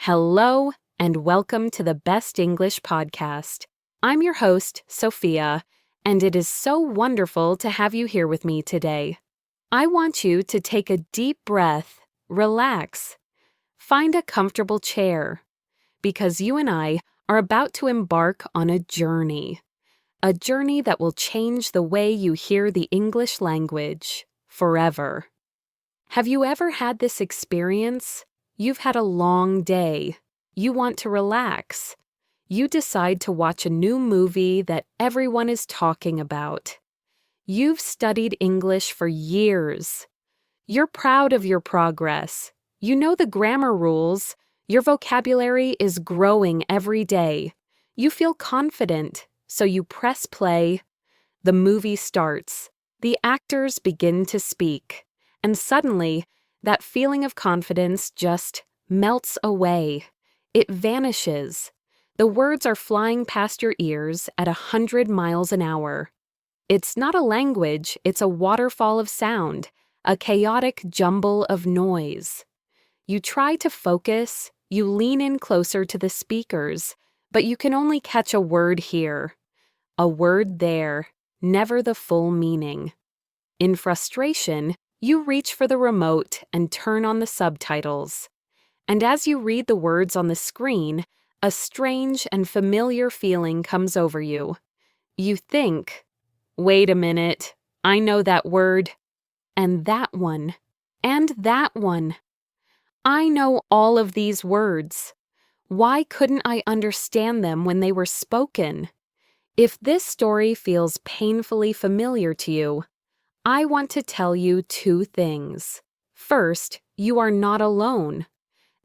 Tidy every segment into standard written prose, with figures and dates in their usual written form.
Hello, and welcome to the Best English Podcast. I'm your host, Sophia, and it is so wonderful to have you here with me today. I want you to take a deep breath, relax, find a comfortable chair, because you and I are about to embark on a journey that will change the way you hear the English language forever. Have you ever had this experience? You've had a long day. You want to relax. You decide to watch a new movie that everyone is talking about. You've studied English for years. You're proud of your progress. You know the grammar rules. Your vocabulary is growing every day. You feel confident, so you press play. The movie starts. The actors begin to speak. And suddenly, that feeling of confidence just melts away. It vanishes. The words are flying past your ears at 100 miles an hour. It's not a language, it's a waterfall of sound, a chaotic jumble of noise. You try to focus, you lean in closer to the speakers, but you can only catch a word here, a word there, never the full meaning. In frustration, you reach for the remote and turn on the subtitles. And as you read the words on the screen, a strange and familiar feeling comes over you. You think, wait a minute, I know that word, and that one, and that one. I know all of these words. Why couldn't I understand them when they were spoken? If this story feels painfully familiar to you, I want to tell you two things. First, you are not alone.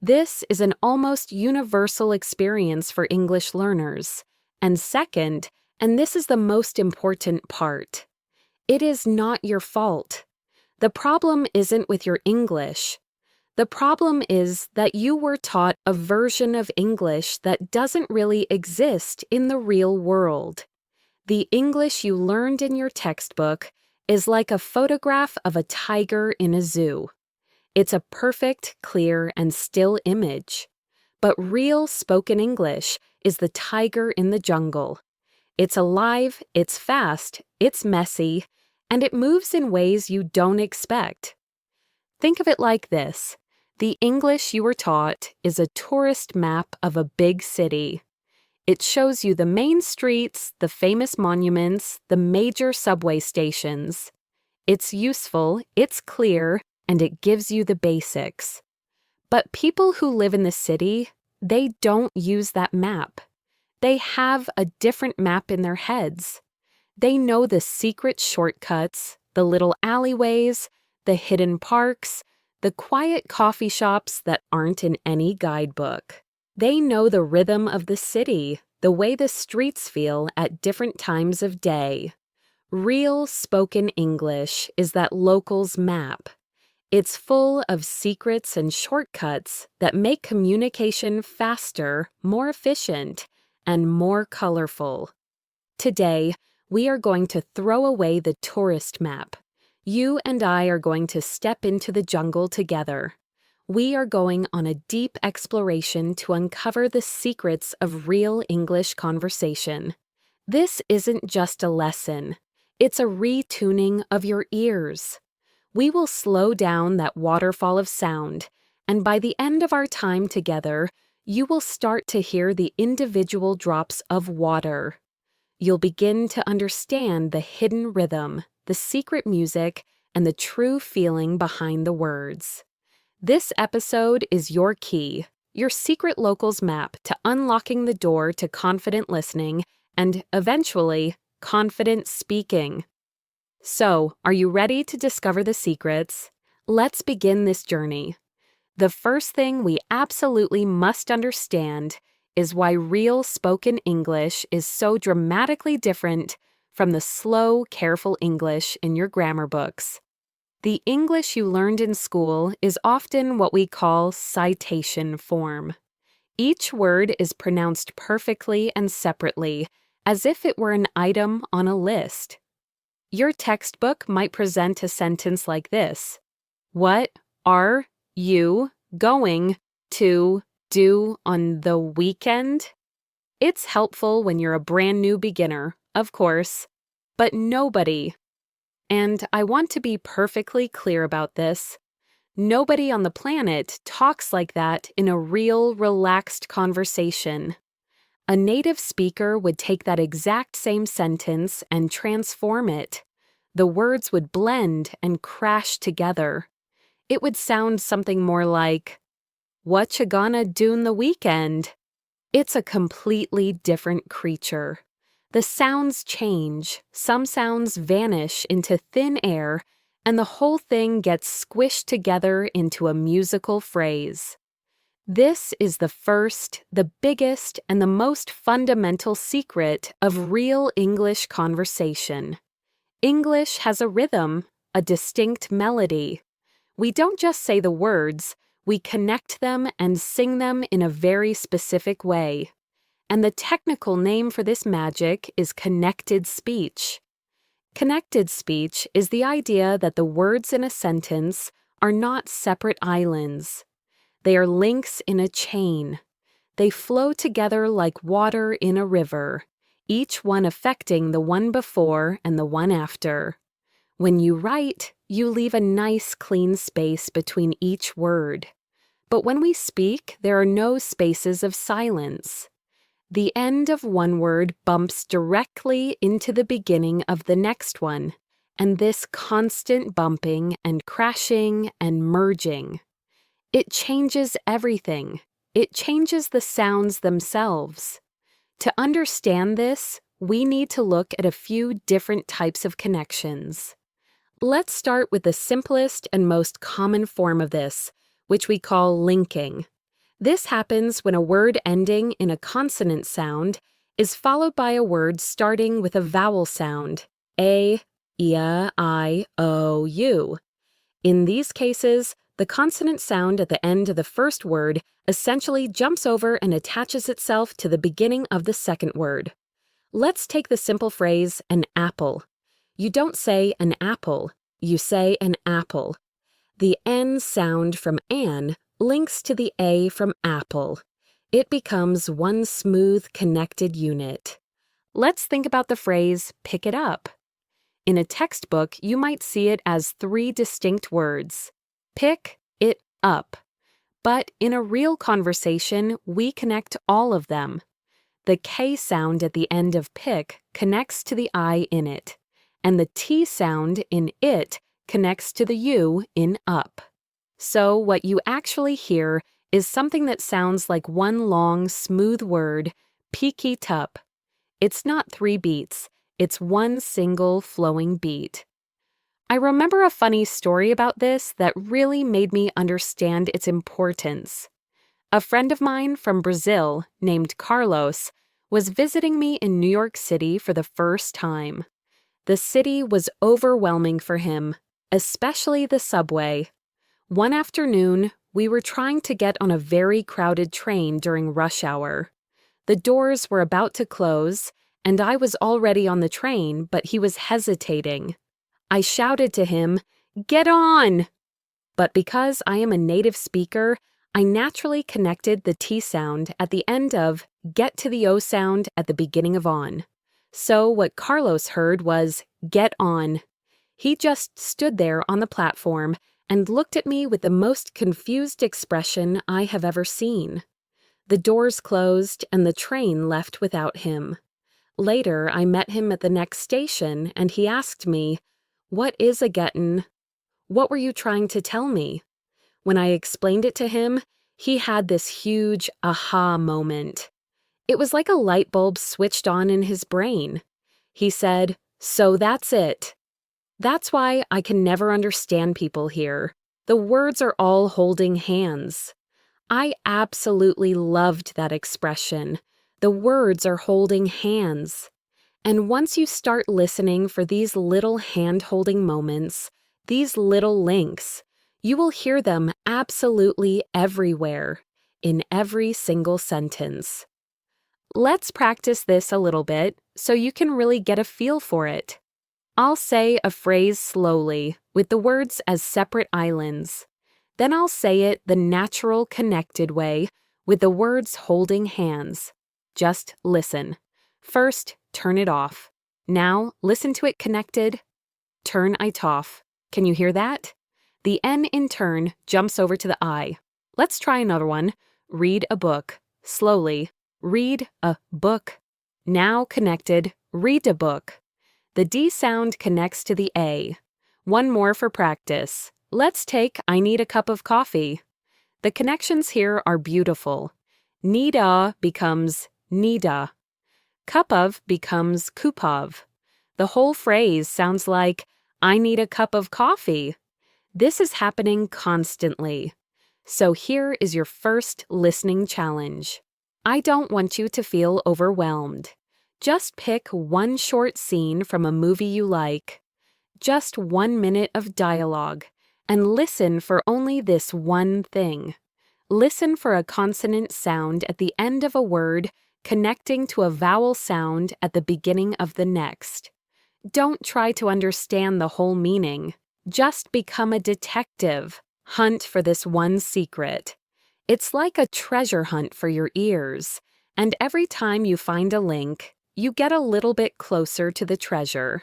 This is an almost universal experience for English learners. And second, and this is the most important part, it is not your fault. The problem isn't with your English. The problem is that you were taught a version of English that doesn't really exist in the real world. The English you learned in your textbook is like a photograph of a tiger in a zoo. It's a perfect, clear, and still image. But real spoken English is the tiger in the jungle. It's alive, it's fast, it's messy, and it moves in ways you don't expect. Think of it like this. The English you were taught is a tourist map of a big city. It shows you the main streets, the famous monuments, the major subway stations. It's useful, it's clear, and it gives you the basics. But people who live in the city, they don't use that map. They have a different map in their heads. They know the secret shortcuts, the little alleyways, the hidden parks, the quiet coffee shops that aren't in any guidebook. They know the rhythm of the city, the way the streets feel at different times of day. Real spoken English is that local's map. It's full of secrets and shortcuts that make communication faster, more efficient, and more colorful. Today, we are going to throw away the tourist map. You and I are going to step into the jungle together. We are going on a deep exploration to uncover the secrets of real English conversation. This isn't just a lesson. It's a retuning of your ears. We will slow down that waterfall of sound, and by the end of our time together, you will start to hear the individual drops of water. You'll begin to understand the hidden rhythm, the secret music, and the true feeling behind the words. This episode is your key, your secret locals map to unlocking the door to confident listening and, eventually, confident speaking. So, are you ready to discover the secrets? Let's begin this journey. The first thing we absolutely must understand is why real spoken English is so dramatically different from the slow, careful English in your grammar books. The English you learned in school is often what we call citation form. Each word is pronounced perfectly and separately, as if it were an item on a list. Your textbook might present a sentence like this: What are you going to do on the weekend? It's helpful when you're a brand new beginner, of course, but nobody, and I want to be perfectly clear about this, nobody on the planet talks like that in a real, relaxed conversation. A native speaker would take that exact same sentence and transform it. The words would blend and crash together. It would sound something more like, "What you gonna do'n the weekend?" It's a completely different creature. The sounds change, some sounds vanish into thin air, and the whole thing gets squished together into a musical phrase. This is the first, the biggest, and the most fundamental secret of real English conversation. English has a rhythm, a distinct melody. We don't just say the words, we connect them and sing them in a very specific way. And the technical name for this magic is connected speech. Connected speech is the idea that the words in a sentence are not separate islands. They are links in a chain. They flow together like water in a river, each one affecting the one before and the one after. When you write, you leave a nice clean space between each word. But when we speak, there are no spaces of silence. The end of one word bumps directly into the beginning of the next one, and this constant bumping and crashing and merging. It changes everything. It changes the sounds themselves. To understand this, we need to look at a few different types of connections. Let's start with the simplest and most common form of this, which we call linking. This happens when a word ending in a consonant sound is followed by a word starting with a vowel sound, a, I, o, u. In these cases, the consonant sound at the end of the first word essentially jumps over and attaches itself to the beginning of the second word. Let's take the simple phrase, an apple. You don't say an apple, you say an apple. The N sound from an links to the A from apple. It becomes one smooth, connected unit. Let's think about the phrase, pick it up. In a textbook, you might see it as 3 distinct words. Pick it up. But in a real conversation, we connect all of them. The K sound at the end of pick connects to the I in it, and the T sound in it connects to the U in up. So what you actually hear is something that sounds like one long, smooth word, pick it up. It's not 3 beats, it's one single flowing beat. I remember a funny story about this that really made me understand its importance. A friend of mine from Brazil, named Carlos, was visiting me in New York City for the first time. The city was overwhelming for him, especially the subway. One afternoon, we were trying to get on a very crowded train during rush hour. The doors were about to close, and I was already on the train, but he was hesitating. I shouted to him, "Get on!" But because I am a native speaker, I naturally connected the T sound at the end of get to the O sound at the beginning of on. So what Carlos heard was, "Get on." He just stood there on the platform and looked at me with the most confused expression I have ever seen. The doors closed and the train left without him. Later, I met him at the next station and he asked me, "What is a gettin'? What were you trying to tell me?" When I explained it to him, he had this huge aha moment. It was like a light bulb switched on in his brain. He said, "So that's it." That's why I can never understand people here. The words are all holding hands. I absolutely loved that expression. The words are holding hands. And once you start listening for these little hand-holding moments, these little links, you will hear them absolutely everywhere, in every single sentence. Let's practice this a little bit so you can really get a feel for it. I'll say a phrase slowly, with the words as separate islands. Then I'll say it the natural, connected way, with the words holding hands. Just listen. First, turn it off. Now, listen to it connected. Turn it off. Can you hear that? The N in turn jumps over to the I. Let's try another one. Read a book. Slowly. Read a book. Now connected. Read a book. The D sound connects to the A. One more for practice. Let's take I need a cup of coffee. The connections here are beautiful. Need-a becomes need-a. Cup of becomes cup of. The whole phrase sounds like, I need a cup of coffee. This is happening constantly. So here is your first listening challenge. I don't want you to feel overwhelmed. Just pick one short scene from a movie you like. Just 1 minute of dialogue, and listen for only this one thing. Listen for a consonant sound at the end of a word connecting to a vowel sound at the beginning of the next. Don't try to understand the whole meaning. Just become a detective. Hunt for this one secret. It's like a treasure hunt for your ears, and every time you find a link, you get a little bit closer to the treasure.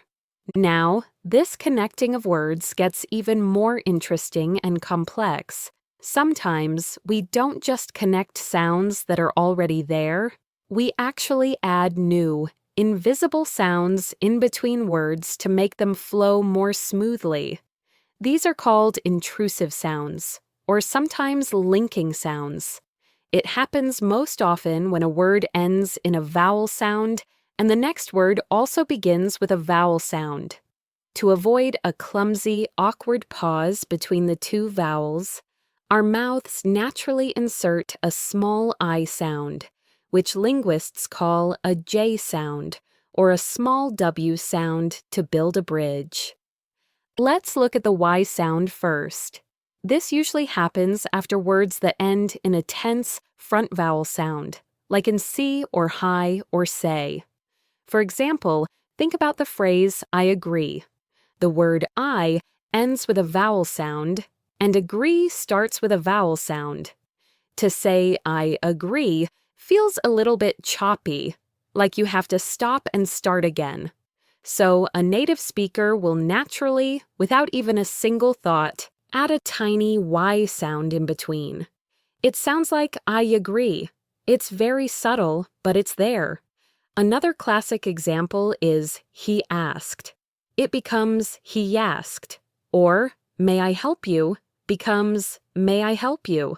Now, this connecting of words gets even more interesting and complex. Sometimes we don't just connect sounds that are already there, we actually add new, invisible sounds in between words to make them flow more smoothly. These are called intrusive sounds, or sometimes linking sounds. It happens most often when a word ends in a vowel sound and the next word also begins with a vowel sound. To avoid a clumsy, awkward pause between the two vowels, our mouths naturally insert a small I sound, which linguists call a J sound, or a small W sound to build a bridge. Let's look at the Y sound first. This usually happens after words that end in a tense front vowel sound, like in see or hi or say. For example, think about the phrase, I agree. The word I ends with a vowel sound, and agree starts with a vowel sound. To say I agree feels a little bit choppy, like you have to stop and start again. So a native speaker will naturally, without even a single thought, add a tiny Y sound in between. It sounds like I agree. It's very subtle, but it's there. Another classic example is he asked. It becomes he asked, or may I help you becomes may I help you.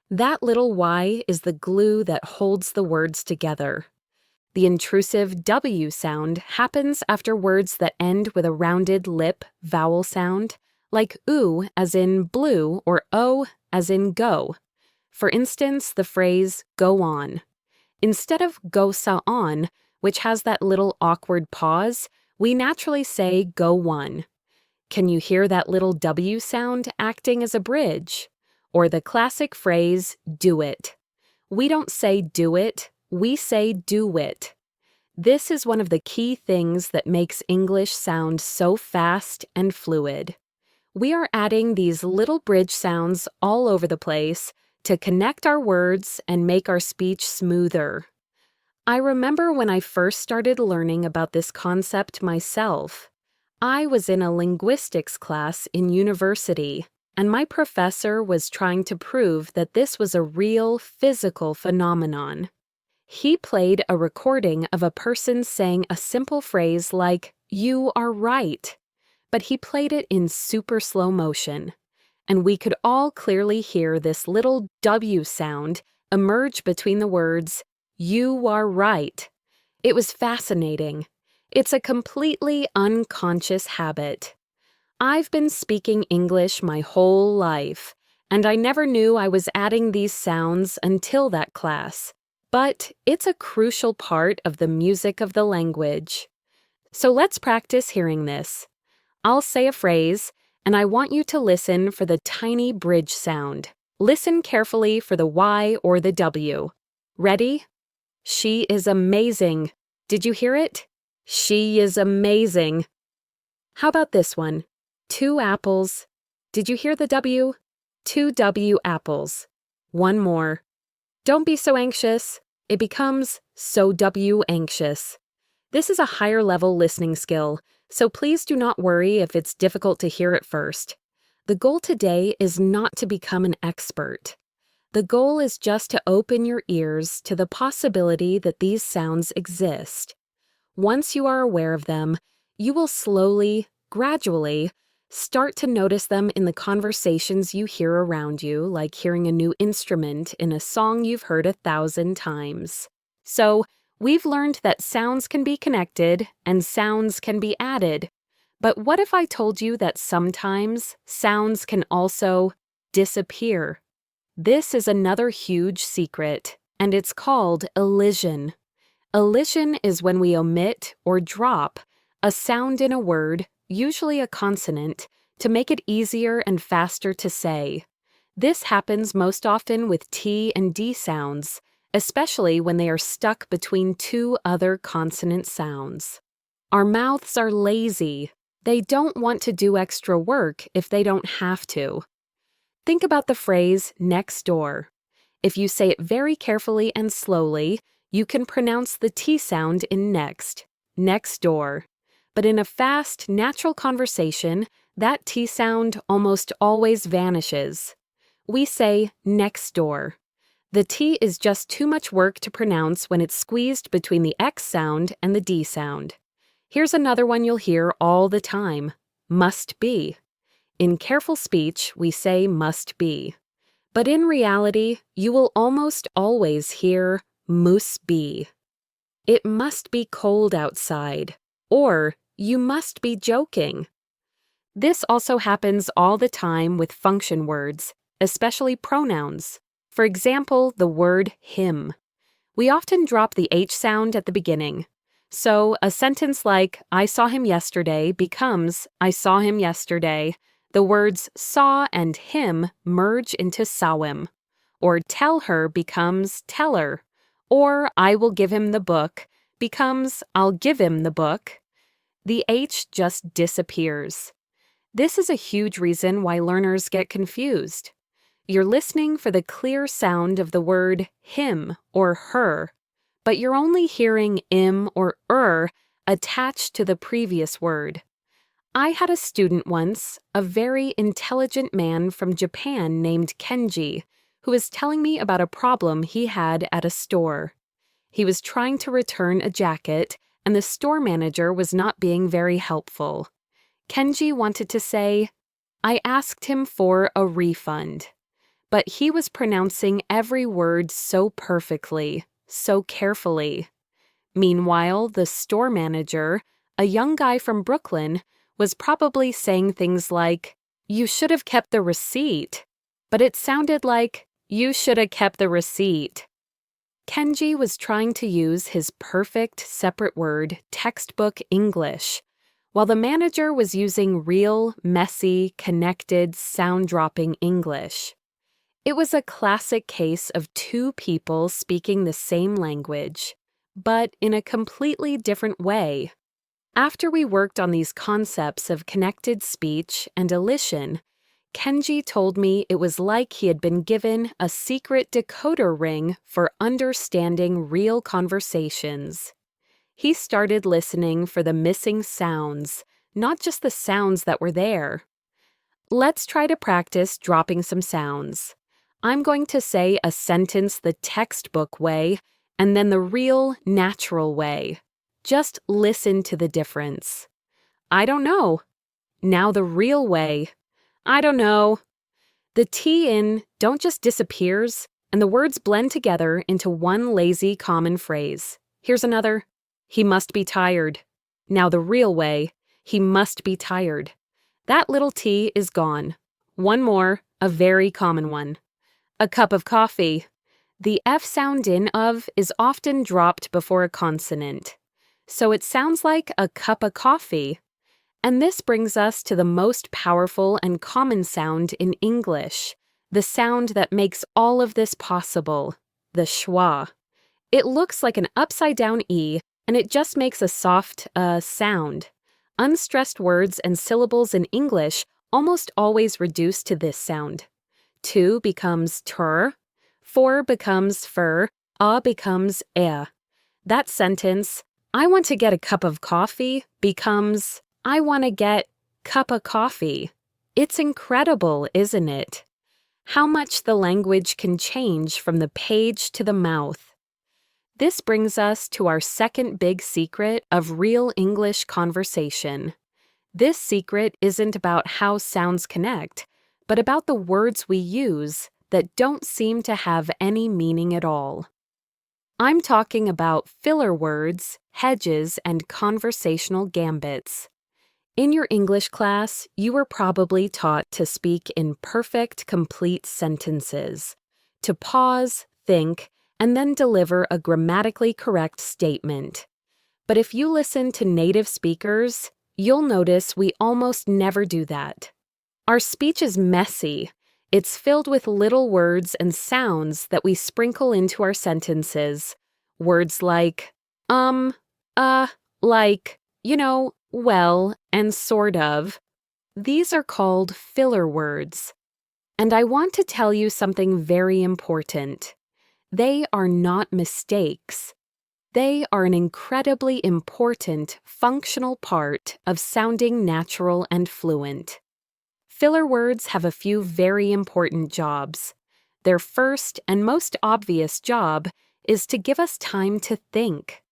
That little Y is the glue that holds the words together. The intrusive W sound happens after words that end with a rounded lip vowel sound, like oo as in blue or o as in go. For instance, the phrase go on. Instead of go sa on, which has that little awkward pause, we naturally say go one. Can you hear that little W sound acting as a bridge? Or the classic phrase, do it. We don't say do it, we say do it. This is one of the key things that makes English sound so fast and fluid. We are adding these little bridge sounds all over the place to connect our words and make our speech smoother. I remember when I first started learning about this concept myself. I was in a linguistics class in university, and my professor was trying to prove that this was a real physical phenomenon. He played a recording of a person saying a simple phrase like, "You are right," but he played it in super slow motion, and we could all clearly hear this little W sound emerge between the words, "You are right." It was fascinating. It's a completely unconscious habit. I've been speaking English my whole life, and I never knew I was adding these sounds until that class. But it's a crucial part of the music of the language. So let's practice hearing this. I'll say a phrase, and I want you to listen for the tiny bridge sound. Listen carefully for the Y or the W. Ready? She is amazing. Did you hear it? She is amazing. How about this one? 2 apples. Did you hear the W? 2 W apples. One more. Don't be so anxious. It becomes so anxious. This is a higher level listening skill, so please do not worry if it's difficult to hear at first. The goal today is not to become an expert. The goal is just to open your ears to the possibility that these sounds exist. Once you are aware of them, you will slowly, gradually, start to notice them in the conversations you hear around you, like hearing a new instrument in a song you've heard 1,000 times. So, we've learned that sounds can be connected and sounds can be added. But what if I told you that sometimes sounds can also disappear? This is another huge secret, and it's called elision. Elision is when we omit or drop a sound in a word, usually a consonant, to make it easier and faster to say. This happens most often with T and D sounds, especially when they are stuck between two other consonant sounds. Our mouths are lazy. They don't want to do extra work if they don't have to. Think about the phrase next door. If you say it very carefully and slowly, you can pronounce the T sound in next door. But in a fast, natural conversation, that T sound almost always vanishes. We say next door. The T is just too much work to pronounce when it's squeezed between the X sound and the D sound. Here's another one you'll hear all the time: must be. In careful speech, we say must be. But in reality, you will almost always hear muss be. It must be cold outside, or you must be joking. This also happens all the time with function words, especially pronouns. For example, the word him. We often drop the H sound at the beginning. So a sentence like, I saw him yesterday becomes, I saw him yesterday. The words saw and him merge into saw him. Or tell her becomes tell her. Or I will give him the book becomes I'll give him the book. The H just disappears. This is a huge reason why learners get confused. You're listening for the clear sound of the word him or her, but you're only hearing im or attached to the previous word. I had a student once, a very intelligent man from Japan named Kenji, who was telling me about a problem he had at a store. He was trying to return a jacket, and the store manager was not being very helpful. Kenji wanted to say, I asked him for a refund. But he was pronouncing every word so perfectly, so carefully. Meanwhile, the store manager, a young guy from Brooklyn, was probably saying things like, you should have kept the receipt. But it sounded like, you should have kept the receipt. Kenji was trying to use his perfect separate word textbook English, while the manager was using real, messy, connected, sound-dropping English. It was a classic case of two people speaking the same language, but in a completely different way. After we worked on these concepts of connected speech and elision, Kenji told me it was like he had been given a secret decoder ring for understanding real conversations. He started listening for the missing sounds, not just the sounds that were there. Let's try to practice dropping some sounds. I'm going to say a sentence the textbook way and then the real, natural way. Just listen to the difference. I don't know. Now the real way. I don't know. The T in don't just disappears, and the words blend together into one lazy common phrase. Here's another. He must be tired. Now the real way. He must be tired. That little T is gone. One more, a very common one. A cup of coffee. The F sound in of is often dropped before a consonant. So it sounds like a cup of coffee. And this brings us to the most powerful and common sound in English, the sound that makes all of this possible, the schwa. It looks like an upside-down E, and it just makes a soft sound. Unstressed words and syllables in English almost always reduce to this sound. To becomes tur, For becomes fur, a becomes eh. That sentence, I want to get a cup of coffee, becomes I want to get cup of coffee. It's incredible, isn't it? How much the language can change from the page to the mouth. This brings us to our second big secret of real English conversation. This secret isn't about how sounds connect, but about the words we use that don't seem to have any meaning at all. I'm talking about filler words, hedges, and conversational gambits. In your English class, you were probably taught to speak in perfect, complete sentences, to pause, think, and then deliver a grammatically correct statement. But if you listen to native speakers, you'll notice we almost never do that. Our speech is messy. It's filled with little words and sounds that we sprinkle into our sentences. Words like, like, well, and sort of. These are called filler words. And I want to tell you something very important. They are not mistakes. They are an incredibly important, functional part of sounding natural and fluent. Filler words have a few very important jobs. Their first and most obvious job is to give us time to think.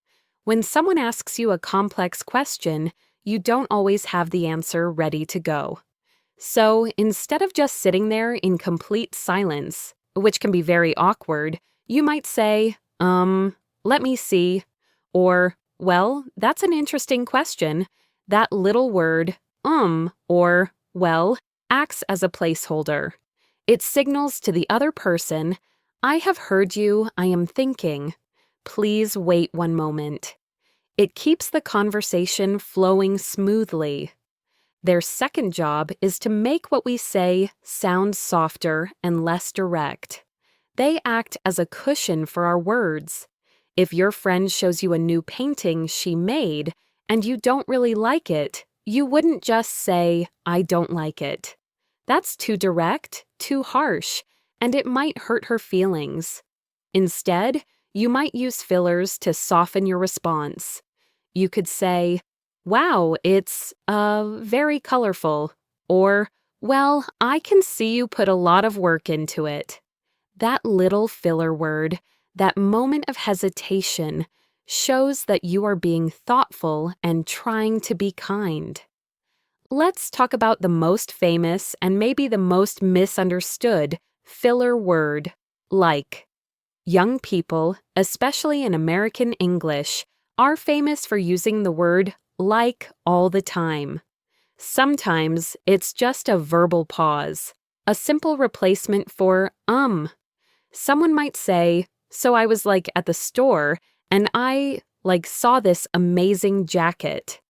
When someone asks you a complex question, you don't always have the answer ready to go. So instead of just sitting there in complete silence, which can be very awkward, you might say, let me see, or, well, that's an interesting question. That little word, or, well, acts as a placeholder. It signals to the other person, I have heard you, I am thinking. Please wait one moment. It keeps the conversation flowing smoothly. Their second job is to make what we say sound softer and less direct. They act as a cushion for our words. If your friend shows you a new painting she made and you don't really like it, you wouldn't just say, I don't like it. That's too direct, too harsh, and it might hurt her feelings. Instead, you might use fillers to soften your response. You could say, wow, it's, very colorful, or, well, I can see you put a lot of work into it. That little filler word, that moment of hesitation, shows that you are being thoughtful and trying to be kind. Let's talk about the most famous and maybe the most misunderstood filler word, like. Young people, especially in American English, are famous for using the word like all the time. Sometimes it's just a verbal pause, a simple replacement for Someone might say, so I was at the store and I saw this amazing jacket.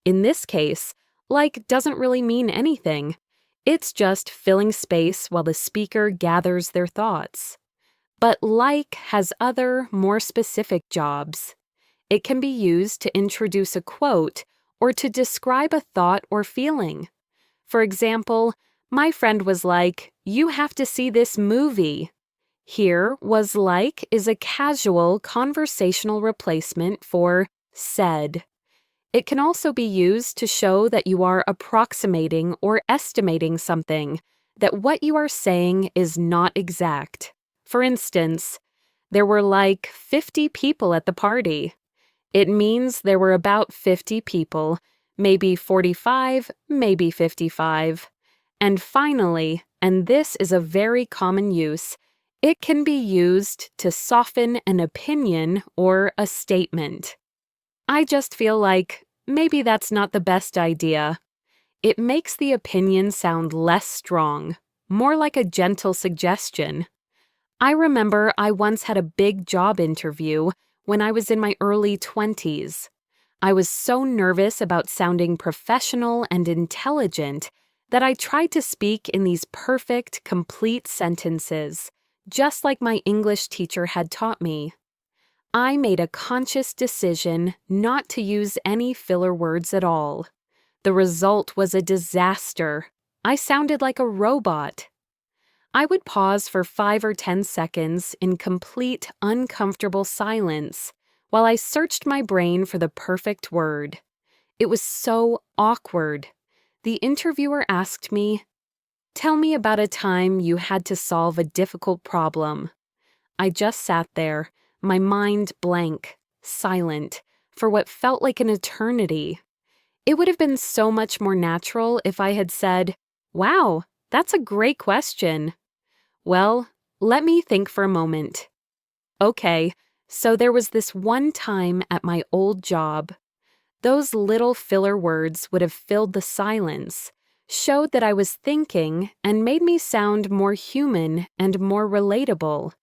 In this case, doesn't really mean anything. It's just filling space while the speaker gathers their thoughts. But like has other, more specific jobs. It can be used to introduce a quote or to describe a thought or feeling. For example, my friend was like, you have to see this movie. Here, was like is a casual conversational replacement for said. It can also be used to show that you are approximating or estimating something, that what you are saying is not exact. For instance, there were 50 people at the party. It means there were about 50 people, maybe 45, maybe 55. And finally, and this is a very common use, it can be used to soften an opinion or a statement. I just feel like maybe that's not the best idea. It makes the opinion sound less strong, more like a gentle suggestion. I remember I once had a big job interview when I was in my early 20s. I was so nervous about sounding professional and intelligent that I tried to speak in these perfect, complete sentences, just like my English teacher had taught me. I made a conscious decision not to use any filler words at all. The result was a disaster. I sounded like a robot. I would pause for 5 or 10 seconds in complete, uncomfortable silence while I searched my brain for the perfect word. It was so awkward. The interviewer asked me, "Tell me about a time you had to solve a difficult problem." I just sat there, my mind blank, silent, for what felt like an eternity. It would have been so much more natural if I had said, "Wow, that's a great question." Well, let me think for a moment. Okay, so there was this one time at my old job. Those little filler words would have filled the silence, showed that I was thinking, and made me sound more human and more relatable.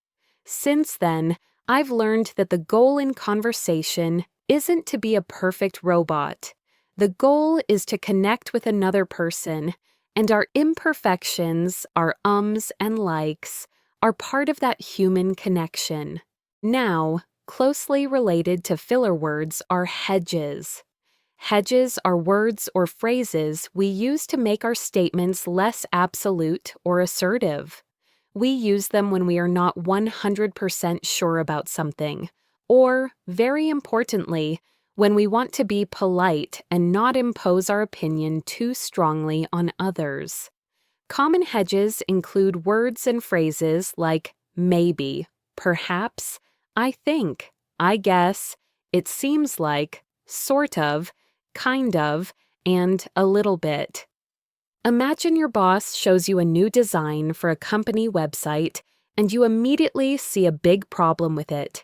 Since then, I've learned that the goal in conversation isn't to be a perfect robot. The goal is to connect with another person, and our imperfections, our ums and likes, are part of that human connection. Now, closely related to filler words are hedges. Hedges are words or phrases we use to make our statements less absolute or assertive. We use them when we are not 100% sure about something, or, very importantly, when we want to be polite and not impose our opinion too strongly on others. Common hedges include words and phrases like maybe, perhaps, I think, I guess, it seems like, sort of, kind of, and a little bit. Imagine your boss shows you a new design for a company website and you immediately see a big problem with it.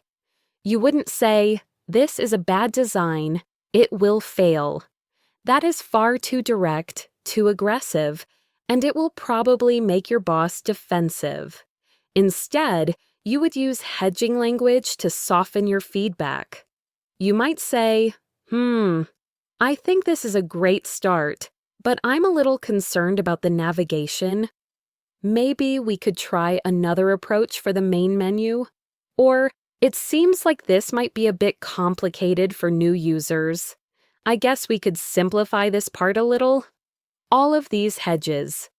You wouldn't say, "This is a bad design, it will fail." That is far too direct, too aggressive, and it will probably make your boss defensive. Instead, you would use hedging language to soften your feedback. You might say, I think this is a great start, but I'm a little concerned about the navigation. Maybe we could try another approach for the main menu. Or, it seems like this might be a bit complicated for new users. I guess we could simplify this part a little. All of these hedges.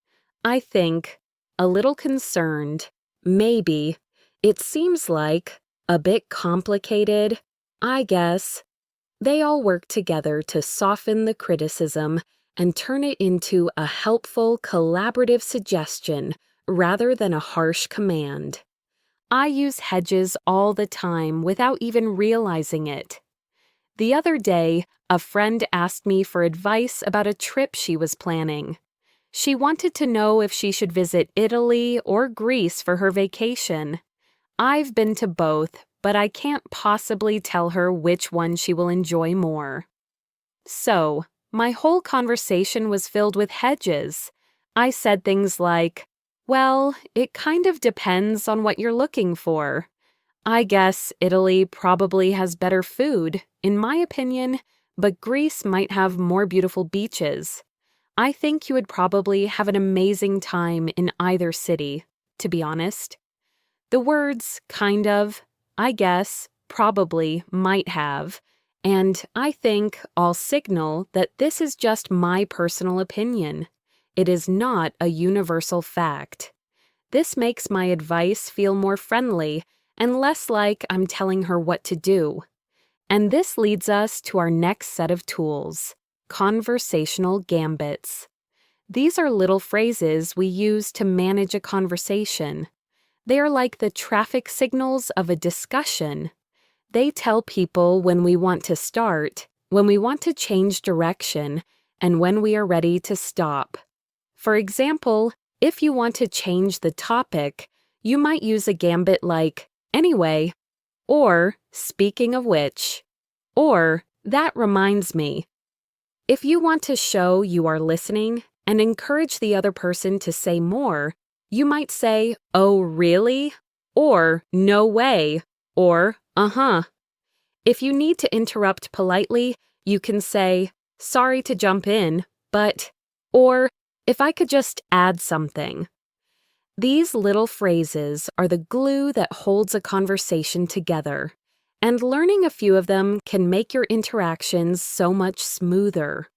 I think, a little concerned, maybe, it seems like, a bit complicated, I guess. They all work together to soften the criticism and turn it into a helpful, collaborative suggestion rather than a harsh command. I use hedges all the time without even realizing it. The other day, a friend asked me for advice about a trip she was planning. She wanted to know if she should visit Italy or Greece for her vacation. I've been to both, but I can't possibly tell her which one she will enjoy more. So, my whole conversation was filled with hedges. I said things like, "Well, it kind of depends on what you're looking for. I guess Italy probably has better food, in my opinion, but Greece might have more beautiful beaches. I think you would probably have an amazing time in either city, to be honest." The words kind of, I guess, probably, might have, and I think all signal that this is just my personal opinion. It is not a universal fact. This makes my advice feel more friendly and less like I'm telling her what to do. And this leads us to our next set of tools, conversational gambits. These are little phrases we use to manage a conversation. They are like the traffic signals of a discussion. They tell people when we want to start, when we want to change direction, and when we are ready to stop. For example, if you want to change the topic, you might use a gambit like, "Anyway," or "Speaking of which," or "That reminds me." If you want to show you are listening and encourage the other person to say more, you might say, "Oh, really?" or "No way," or "Uh-huh." If you need to interrupt politely, you can say, "Sorry to jump in, but," or "If I could just add something." These little phrases are the glue that holds a conversation together, and learning a few of them can make your interactions so much smoother.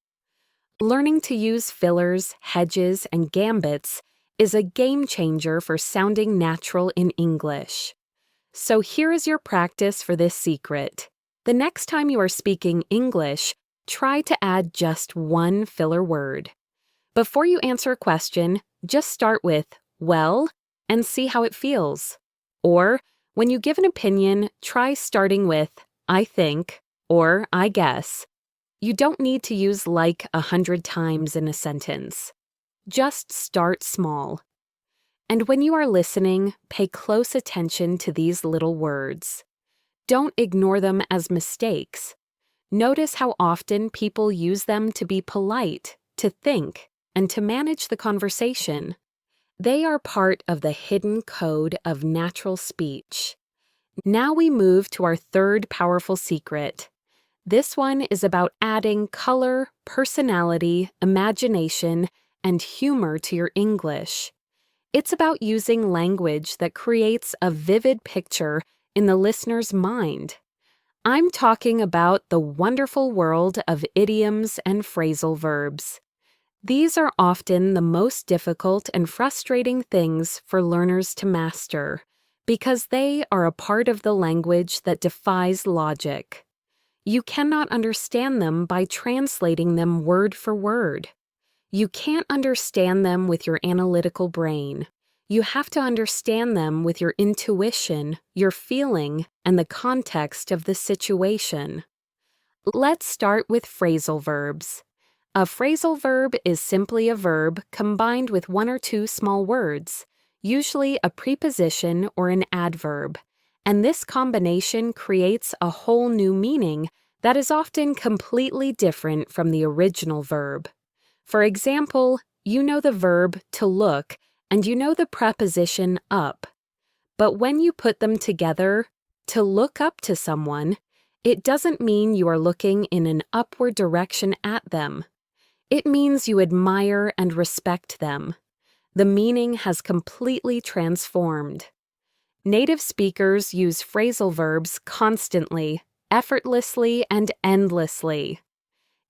Learning to use fillers, hedges, and gambits is a game changer for sounding natural in English. So here is your practice for this secret. The next time you are speaking English, try to add just one filler word. Before you answer a question, just start with, well, and see how it feels. Or, when you give an opinion, try starting with, I think, or I guess. You don't need to use like 100 times in a sentence. Just start small. And when you are listening, pay close attention to these little words. Don't ignore them as mistakes. Notice how often people use them to be polite, to think, and to manage the conversation. They are part of the hidden code of natural speech. Now we move to our third powerful secret. This one is about adding color, personality, imagination, and humor to your English. It's about using language that creates a vivid picture in the listener's mind. I'm talking about the wonderful world of idioms and phrasal verbs. These are often the most difficult and frustrating things for learners to master because they are a part of the language that defies logic. You cannot understand them by translating them word for word. You can't understand them with your analytical brain. You have to understand them with your intuition, your feeling, and the context of the situation. Let's start with phrasal verbs. A phrasal verb is simply a verb combined with one or two small words, usually a preposition or an adverb, and this combination creates a whole new meaning that is often completely different from the original verb. For example, you know the verb to look and you know the preposition up. But when you put them together, to look up to someone, it doesn't mean you are looking in an upward direction at them. It means you admire and respect them. The meaning has completely transformed. Native speakers use phrasal verbs constantly, effortlessly, and endlessly.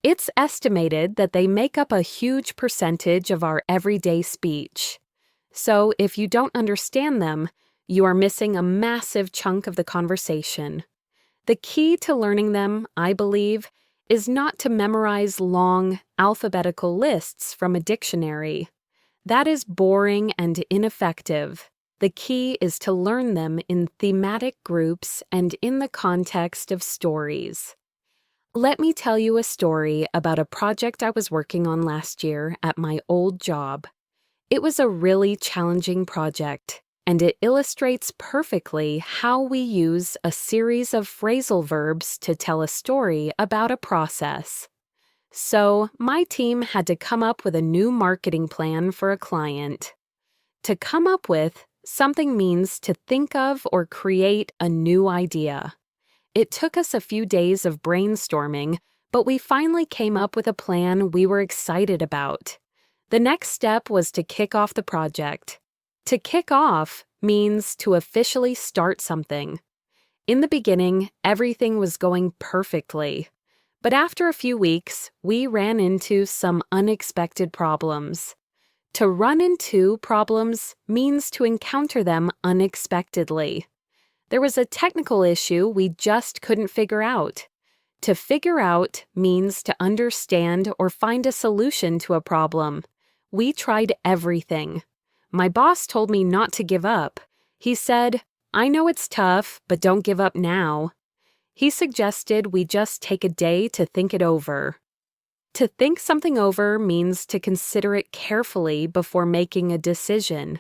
It's estimated that they make up a huge percentage of our everyday speech. So if you don't understand them, you are missing a massive chunk of the conversation. The key to learning them, I believe, is not to memorize long, alphabetical lists from a dictionary. That is boring and ineffective. The key is to learn them in thematic groups and in the context of stories. Let me tell you a story about a project I was working on last year at my old job. It was a really challenging project, and it illustrates perfectly how we use a series of phrasal verbs to tell a story about a process. So, my team had to come up with a new marketing plan for a client. To come up with something means to think of or create a new idea. It took us a few days of brainstorming, but we finally came up with a plan we were excited about. The next step was to kick off the project. To kick off means to officially start something. In the beginning, everything was going perfectly. But after a few weeks, we ran into some unexpected problems. To run into problems means to encounter them unexpectedly. There was a technical issue we just couldn't figure out. To figure out means to understand or find a solution to a problem. We tried everything. My boss told me not to give up. He said, "I know it's tough, but don't give up now." He suggested we just take a day to think it over. To think something over means to consider it carefully before making a decision.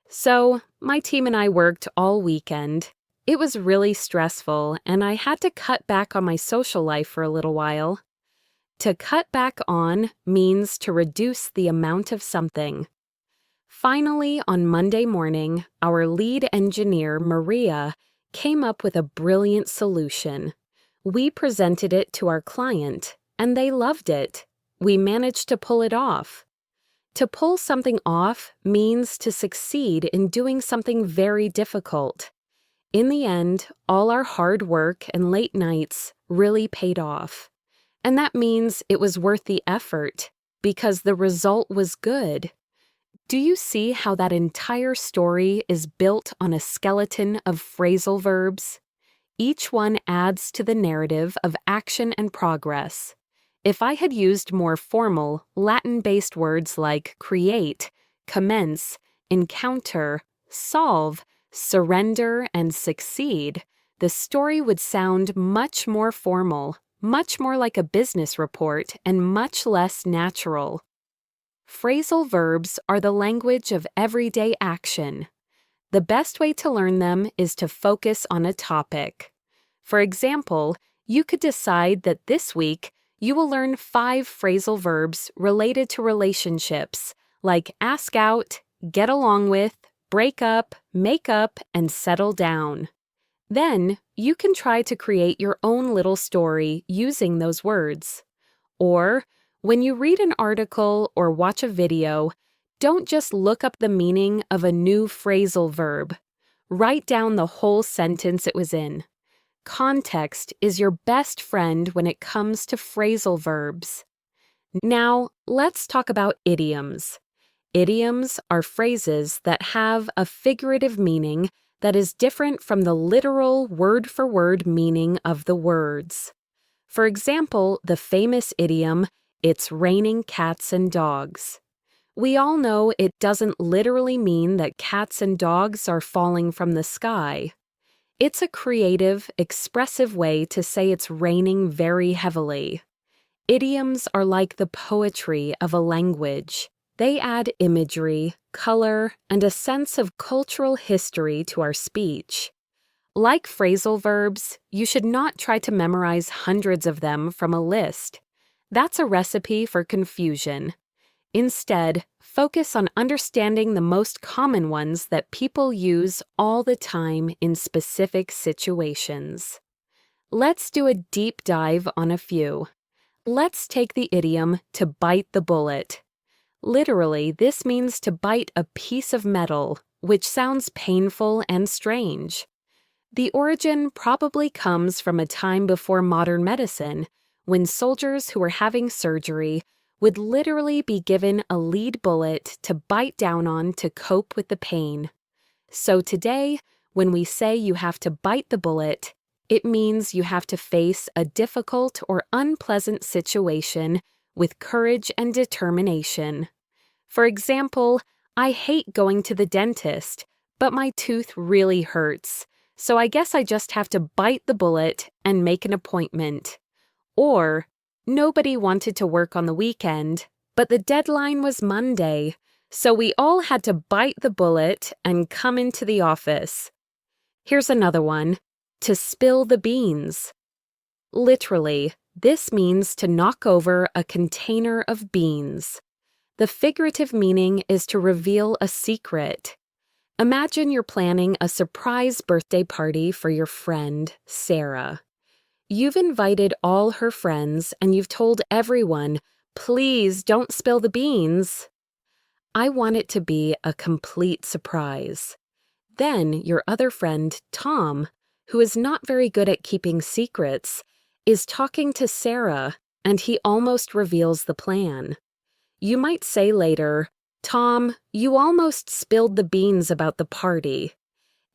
So, my team and I worked all weekend. It was really stressful, and I had to cut back on my social life for a little while. To cut back on means to reduce the amount of something. Finally, on Monday morning, our lead engineer, Maria, came up with a brilliant solution. We presented it to our client, and they loved it. We managed to pull it off. To pull something off means to succeed in doing something very difficult. In the end, all our hard work and late nights really paid off. And that means it was worth the effort, because the result was good. Do you see how that entire story is built on a skeleton of phrasal verbs? Each one adds to the narrative of action and progress. If I had used more formal, Latin-based words like create, commence, encounter, solve, surrender, and succeed, the story would sound much more formal, much more like a business report, and much less natural. Phrasal verbs are the language of everyday action. The best way to learn them is to focus on a topic. For example, you could decide that this week you will learn 5 phrasal verbs related to relationships, like ask out, get along with, break up, make up, and settle down. Then, you can try to create your own little story using those words. Or, when you read an article or watch a video, don't just look up the meaning of a new phrasal verb. Write down the whole sentence it was in. Context is your best friend when it comes to phrasal verbs. Now, let's talk about idioms. Idioms are phrases that have a figurative meaning that is different from the literal word-for-word meaning of the words. For example, the famous idiom, "It's raining cats and dogs." We all know it doesn't literally mean that cats and dogs are falling from the sky. It's a creative, expressive way to say it's raining very heavily. Idioms are like the poetry of a language. They add imagery, color, and a sense of cultural history to our speech. Like phrasal verbs, you should not try to memorize hundreds of them from a list. That's a recipe for confusion. Instead, focus on understanding the most common ones that people use all the time in specific situations. Let's do a deep dive on a few. Let's take the idiom to bite the bullet. Literally, this means to bite a piece of metal, which sounds painful and strange. The origin probably comes from a time before modern medicine, when soldiers who were having surgery would literally be given a lead bullet to bite down on to cope with the pain. So today, when we say you have to bite the bullet, it means you have to face a difficult or unpleasant situation with courage and determination. For example, I hate going to the dentist, but my tooth really hurts, so I guess I just have to bite the bullet and make an appointment. Or, nobody wanted to work on the weekend, but the deadline was Monday, so we all had to bite the bullet and come into the office. Here's another one, to spill the beans. Literally, this means to knock over a container of beans. The figurative meaning is to reveal a secret. Imagine you're planning a surprise birthday party for your friend, Sarah. You've invited all her friends and you've told everyone, please don't spill the beans. I want it to be a complete surprise. Then your other friend, Tom, who is not very good at keeping secrets, is talking to Sarah and he almost reveals the plan. You might say later, Tom, you almost spilled the beans about the party.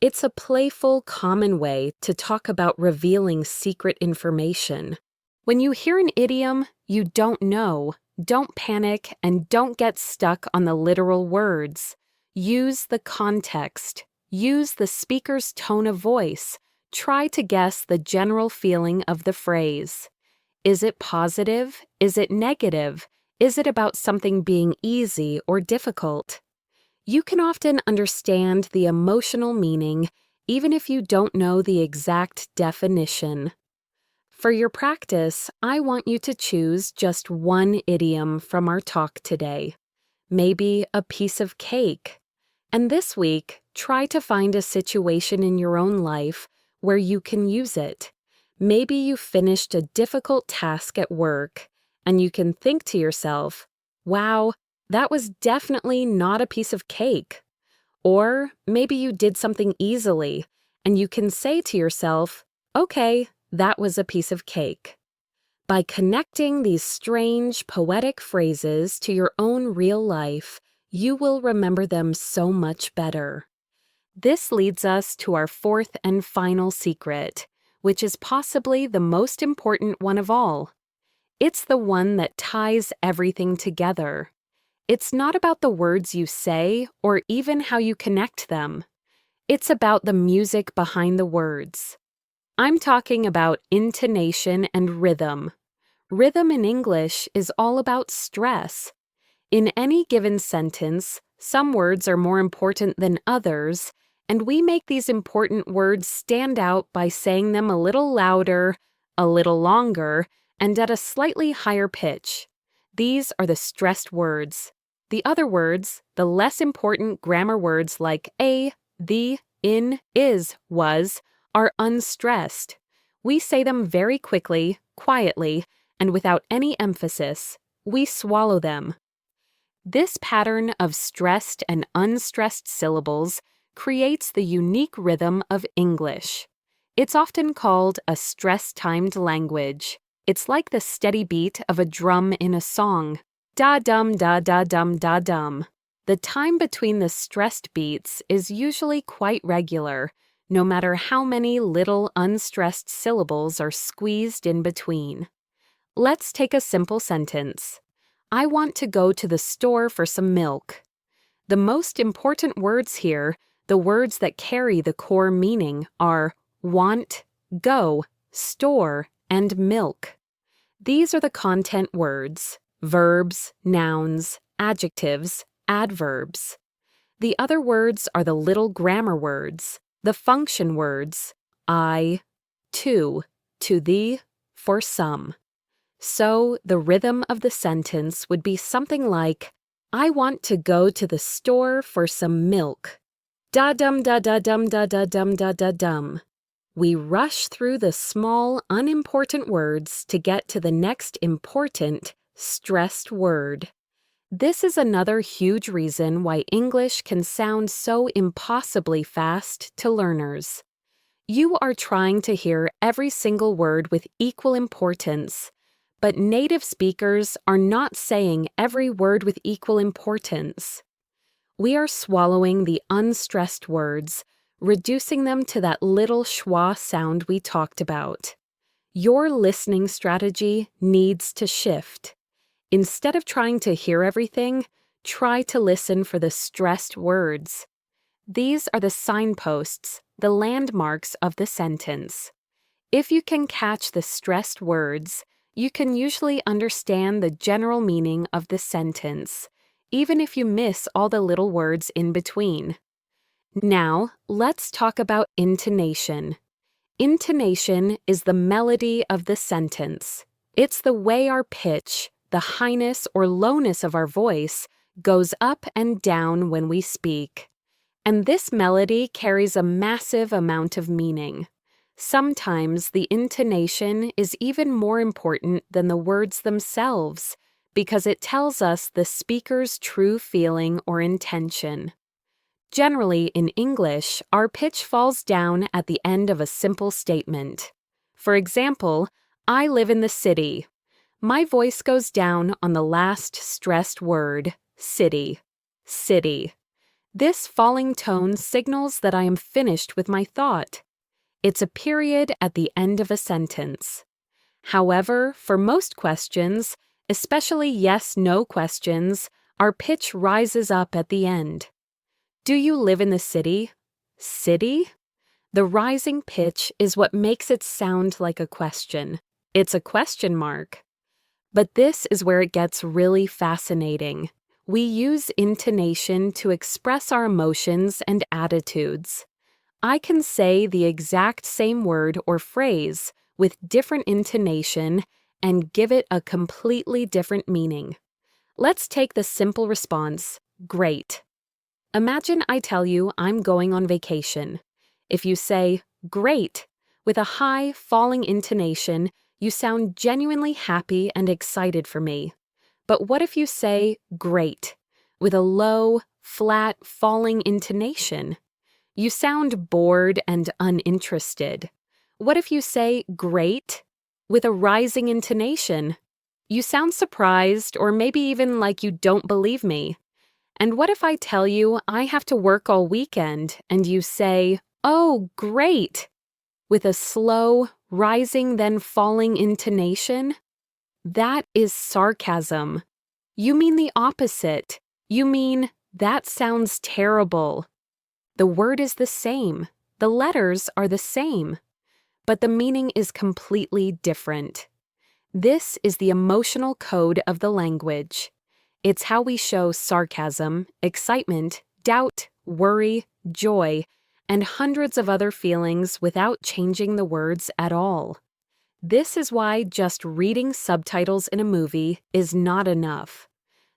It's a playful, common way to talk about revealing secret information. When you hear an idiom you don't know, don't panic and don't get stuck on the literal words. Use the context. Use the speaker's tone of voice. Try to guess the general feeling of the phrase. Is it positive? Is it negative? Is it about something being easy or difficult? You can often understand the emotional meaning even if you don't know the exact definition. For your practice, I want you to choose just one idiom from our talk today. Maybe a piece of cake. And this week, try to find a situation in your own life where you can use it. Maybe you finished a difficult task at work, and you can think to yourself, wow, that was definitely not a piece of cake. Or maybe you did something easily, and you can say to yourself, okay, that was a piece of cake. By connecting these strange, poetic phrases to your own real life, you will remember them so much better. This leads us to our fourth and final secret, which is possibly the most important one of all. It's the one that ties everything together. It's not about the words you say or even how you connect them. It's about the music behind the words. I'm talking about intonation and rhythm. Rhythm in English is all about stress. In any given sentence, some words are more important than others, and we make these important words stand out by saying them a little louder, a little longer, and at a slightly higher pitch. These are the stressed words. The other words, the less important grammar words like a, the, in, is, was, are unstressed. We say them very quickly, quietly, and without any emphasis. We swallow them. This pattern of stressed and unstressed syllables creates the unique rhythm of English. It's often called a stress-timed language. It's like the steady beat of a drum in a song. Da-dum, da-da-dum, da-dum. The time between the stressed beats is usually quite regular, no matter how many little unstressed syllables are squeezed in between. Let's take a simple sentence. I want to go to the store for some milk. The most important words here, the words that carry the core meaning, are want, go, store, and milk. These are the content words, verbs, nouns, adjectives, adverbs. The other words are the little grammar words, the function words, I, to thee, for some. So, the rhythm of the sentence would be something like, I want to go to the store for some milk. Da-dum, da-da-dum, da-da-dum, da-da-dum. We rush through the small, unimportant words to get to the next important, stressed word. This is another huge reason why English can sound so impossibly fast to learners. You are trying to hear every single word with equal importance, but native speakers are not saying every word with equal importance. We are swallowing the unstressed words, reducing them to that little schwa sound we talked about. Your listening strategy needs to shift. Instead of trying to hear everything, try to listen for the stressed words. These are the signposts, the landmarks of the sentence. If you can catch the stressed words, you can usually understand the general meaning of the sentence, even if you miss all the little words in between. Now, let's talk about intonation. Intonation is the melody of the sentence. It's the way our pitch, the highness or lowness of our voice, goes up and down when we speak. And this melody carries a massive amount of meaning. Sometimes the intonation is even more important than the words themselves, because it tells us the speaker's true feeling or intention. Generally, in English, our pitch falls down at the end of a simple statement. For example, I live in the city. My voice goes down on the last stressed word, city. City. This falling tone signals that I am finished with my thought. It's a period at the end of a sentence. However, for most questions, especially yes-no questions, our pitch rises up at the end. Do you live in the city? City? The rising pitch is what makes it sound like a question. It's a question mark. But this is where it gets really fascinating. We use intonation to express our emotions and attitudes. I can say the exact same word or phrase with different intonation and give it a completely different meaning. Let's take the simple response, great. Imagine I tell you I'm going on vacation. If you say, great, with a high, falling intonation, you sound genuinely happy and excited for me. But what if you say, great, with a low, flat, falling intonation? You sound bored and uninterested. What if you say, great, with a rising intonation? You sound surprised or maybe even like you don't believe me. And what if I tell you I have to work all weekend and you say, "Oh, great," with a slow, rising then falling intonation? That is sarcasm. You mean the opposite. You mean, "That sounds terrible." The word is the same. The letters are the same. But the meaning is completely different. This is the emotional code of the language. It's how we show sarcasm, excitement, doubt, worry, joy, and hundreds of other feelings without changing the words at all. This is why just reading subtitles in a movie is not enough.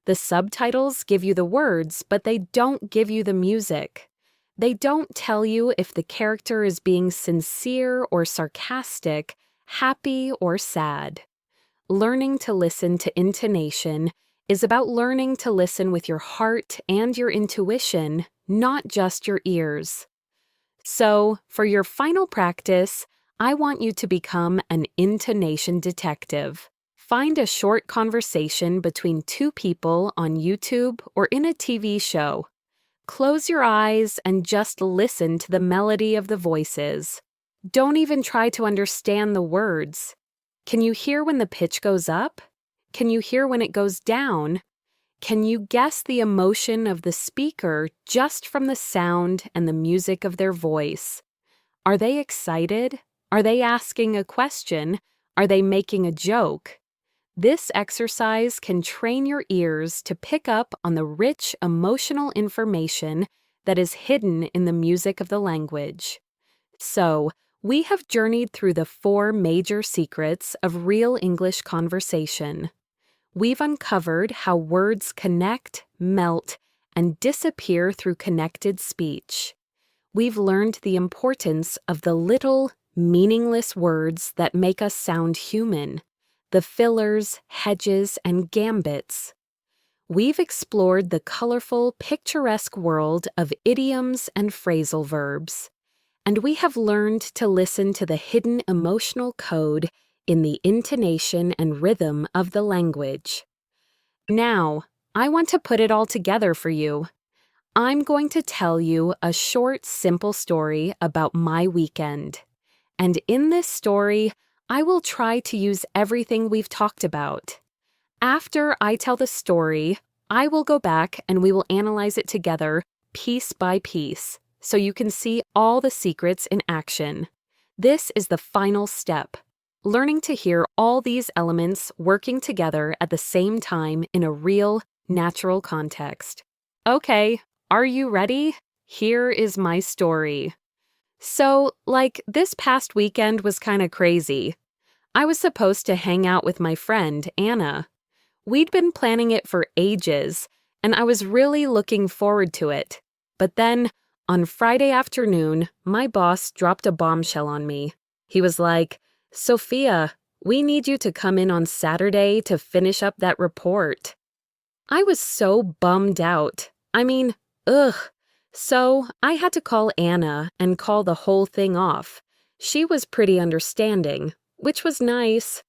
The subtitles give you the words, but they don't give you the music. They don't tell you if the character is being sincere or sarcastic, happy or sad. Learning to listen to intonation is about learning to listen with your heart and your intuition, not just your ears. So, for your final practice, I want you to become an intonation detective. Find a short conversation between two people on YouTube or in a TV show. Close your eyes and just listen to the melody of the voices. Don't even try to understand the words. Can you hear when the pitch goes up? Can you hear when it goes down? Can you guess the emotion of the speaker just from the sound and the music of their voice? Are they excited? Are they asking a question? Are they making a joke? This exercise can train your ears to pick up on the rich emotional information that is hidden in the music of the language. So, we have journeyed through the 4 major secrets of real English conversation. We've uncovered how words connect, melt, and disappear through connected speech. We've learned the importance of the little, meaningless words that make us sound human, the fillers, hedges, and gambits. We've explored the colorful, picturesque world of idioms and phrasal verbs. And we have learned to listen to the hidden emotional code in the intonation and rhythm of the language. Now, I want to put it all together for you. I'm going to tell you a short, simple story about my weekend. And in this story, I will try to use everything we've talked about. After I tell the story, I will go back and we will analyze it together, piece by piece, so you can see all the secrets in action. This is the final step, learning to hear all these elements working together at the same time in a real, natural context. Okay, are you ready? Here is my story. So, this past weekend was kind of crazy. I was supposed to hang out with my friend, Anna. We'd been planning it for ages, and I was really looking forward to it. But then, on Friday afternoon, my boss dropped a bombshell on me. He was like, "Sophia, we need you to come in on Saturday to finish up that report." I was so bummed out. I mean, ugh. So I had to call Anna and call the whole thing off. She was pretty understanding, which was nice.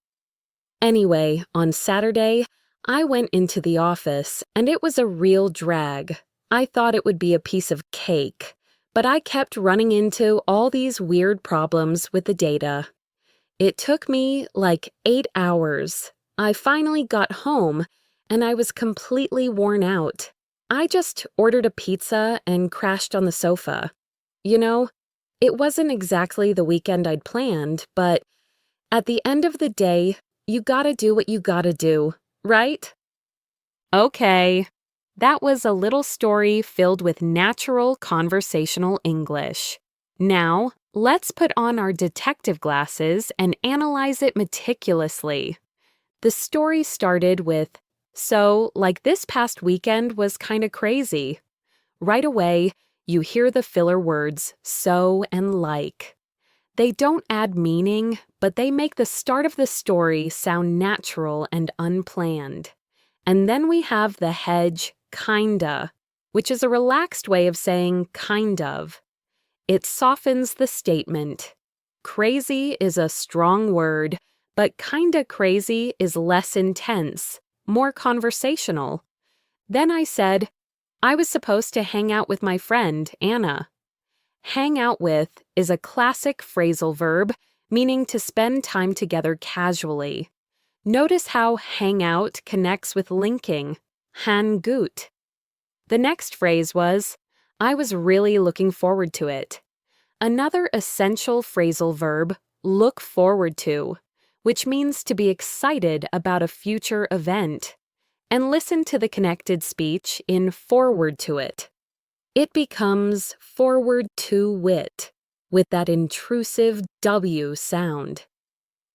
Anyway, on Saturday, I went into the office and it was a real drag. I thought it would be a piece of cake, but I kept running into all these weird problems with the data. It took me 8 hours. I finally got home and I was completely worn out. I just ordered a pizza and crashed on the sofa. You know, it wasn't exactly the weekend I'd planned, but at the end of the day, you gotta do what you gotta do, right? Okay, that was a little story filled with natural conversational English. Now, let's put on our detective glasses and analyze it meticulously. The story started with, "So, this past weekend was kinda crazy." Right away, you hear the filler words, "so" and "like." They don't add meaning, but they make the start of the story sound natural and unplanned. And then we have the hedge, kinda, which is a relaxed way of saying kind of. It softens the statement. Crazy is a strong word, but kinda crazy is less intense, more conversational. Then I said, I was supposed to hang out with my friend, Anna. Hang out with is a classic phrasal verb meaning to spend time together casually. Notice how hang out connects with linking, han gut. The next phrase was, I was really looking forward to it. Another essential phrasal verb, look forward to, which means to be excited about a future event. And listen to the connected speech in forward to it. It becomes forward to wit, with that intrusive W sound.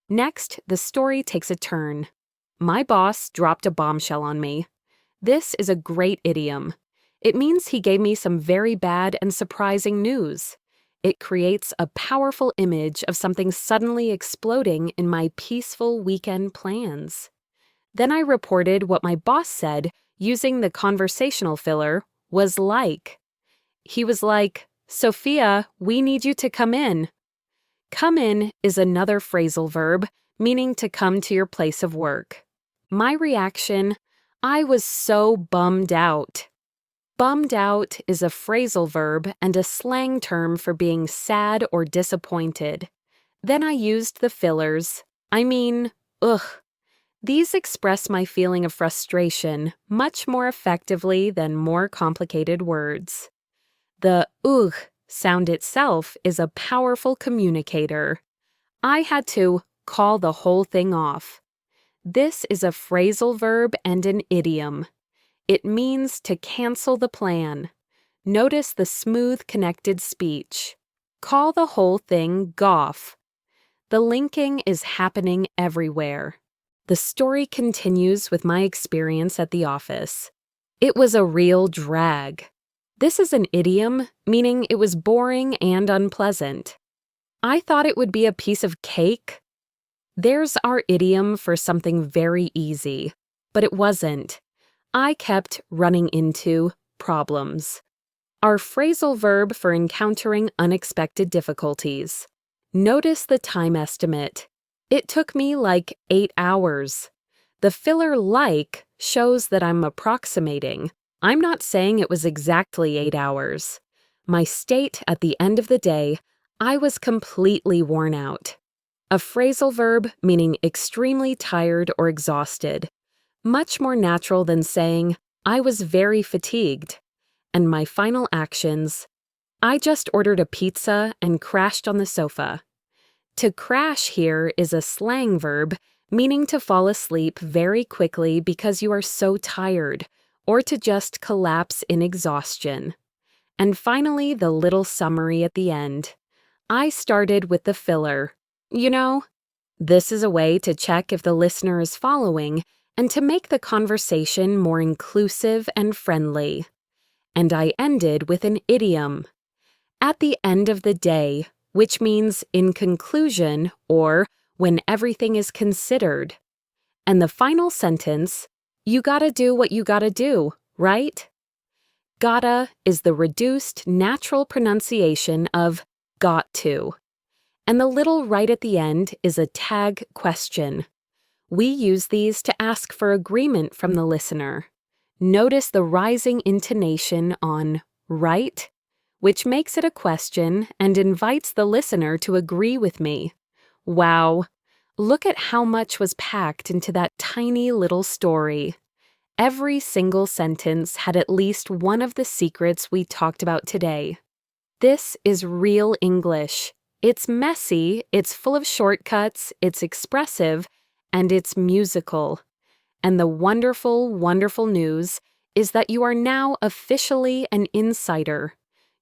Next, the story takes a turn. My boss dropped a bombshell on me. This is a great idiom. It means he gave me some very bad and surprising news. It creates a powerful image of something suddenly exploding in my peaceful weekend plans. Then I reported what my boss said using the conversational filler was like. He was like, Sophia, we need you to come in. Come in is another phrasal verb meaning to come to your place of work. My reaction, I was so bummed out. Bummed out is a phrasal verb and a slang term for being sad or disappointed. Then I used the fillers. Ugh. These express my feeling of frustration much more effectively than more complicated words. The ugh sound itself is a powerful communicator. I had to call the whole thing off. This is a phrasal verb and an idiom. It means to cancel the plan. Notice the smooth connected speech. Call the whole thing goff. The linking is happening everywhere. The story continues with my experience at the office. It was a real drag. This is an idiom, meaning it was boring and unpleasant. I thought it would be a piece of cake. There's our idiom for something very easy, but it wasn't. I kept running into problems. Our phrasal verb for encountering unexpected difficulties. Notice the time estimate. It took me like 8 hours. The filler like shows that I'm approximating. I'm not saying it was exactly 8 hours. My state at the end of the day, I was completely worn out. A phrasal verb meaning extremely tired or exhausted. Much more natural than saying, I was very fatigued. And my final actions, I just ordered a pizza and crashed on the sofa. To crash here is a slang verb meaning to fall asleep very quickly because you are so tired, or to just collapse in exhaustion. And finally, the little summary at the end. I started with the filler. This is a way to check if the listener is following and to make the conversation more inclusive and friendly. And I ended with an idiom. At the end of the day, which means in conclusion or when everything is considered. And the final sentence, you gotta do what you gotta do, right? Gotta is the reduced natural pronunciation of got to. And the little right at the end is a tag question. We use these to ask for agreement from the listener. Notice the rising intonation on right, which makes it a question and invites the listener to agree with me. Wow, look at how much was packed into that tiny little story. Every single sentence had at least one of the secrets we talked about today. This is real English. It's messy, it's full of shortcuts, it's expressive, and it's musical. And the wonderful, wonderful news is that you are now officially an insider.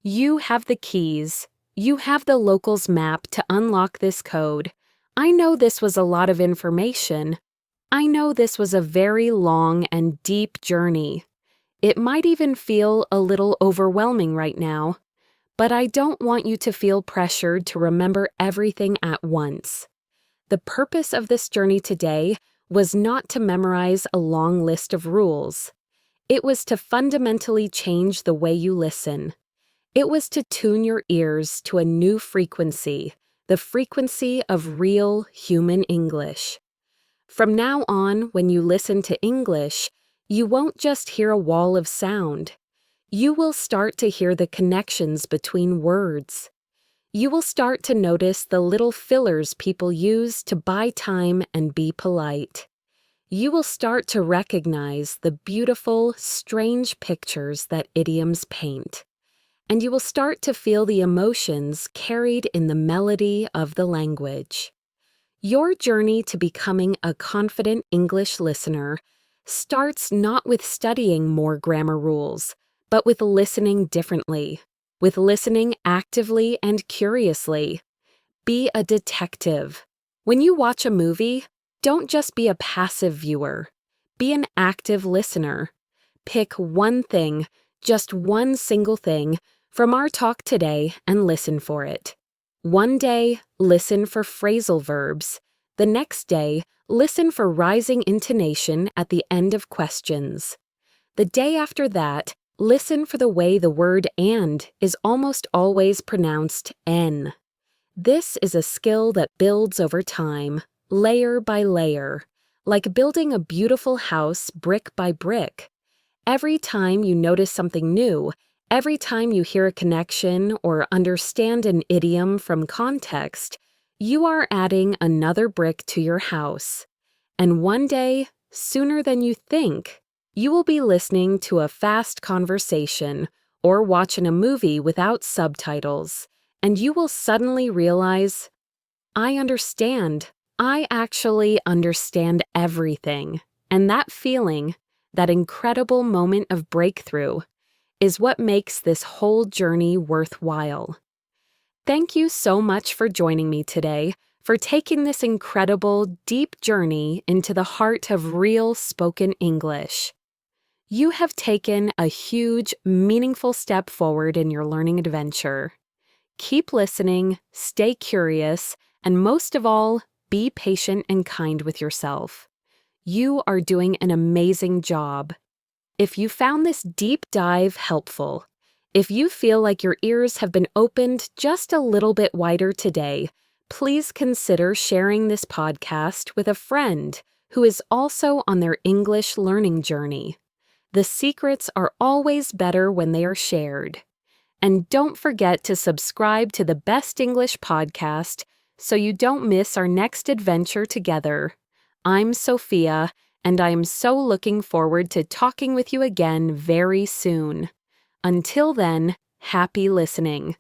You have the keys. You have the locals map to unlock this code. I know this was a lot of information. I know this was a very long and deep journey. It might even feel a little overwhelming right now, but I don't want you to feel pressured to remember everything at once. The purpose of this journey today was not to memorize a long list of rules. It was to fundamentally change the way you listen. It was to tune your ears to a new frequency, the frequency of real human English. From now on, when you listen to English, you won't just hear a wall of sound. You will start to hear the connections between words. You will start to notice the little fillers people use to buy time and be polite. You will start to recognize the beautiful, strange pictures that idioms paint. And you will start to feel the emotions carried in the melody of the language. Your journey to becoming a confident English listener starts not with studying more grammar rules, but with listening differently, with listening actively and curiously. Be a detective. When you watch a movie, don't just be a passive viewer. Be an active listener. Pick one thing, just one single thing, from our talk today and listen for it. One day, listen for phrasal verbs. The next day, listen for rising intonation at the end of questions. The day after that, listen for the way the word and is almost always pronounced n. This is a skill that builds over time, layer by layer, like building a beautiful house brick by brick. Every time you notice something new, every time you hear a connection or understand an idiom from context, you are adding another brick to your house. And one day, sooner than you think, you will be listening to a fast conversation or watching a movie without subtitles, and you will suddenly realize, I understand. I actually understand everything. And that feeling, that incredible moment of breakthrough, is what makes this whole journey worthwhile. Thank you so much for joining me today, for taking this incredible, deep journey into the heart of real spoken English. You have taken a huge, meaningful step forward in your learning adventure. Keep listening, stay curious, and most of all, be patient and kind with yourself. You are doing an amazing job. If you found this deep dive helpful, if you feel like your ears have been opened just a little bit wider today, please consider sharing this podcast with a friend who is also on their English learning journey. The secrets are always better when they are shared. And don't forget to subscribe to the Best English podcast so you don't miss our next adventure together. I'm Sophia, and I am so looking forward to talking with you again very soon. Until then, happy listening.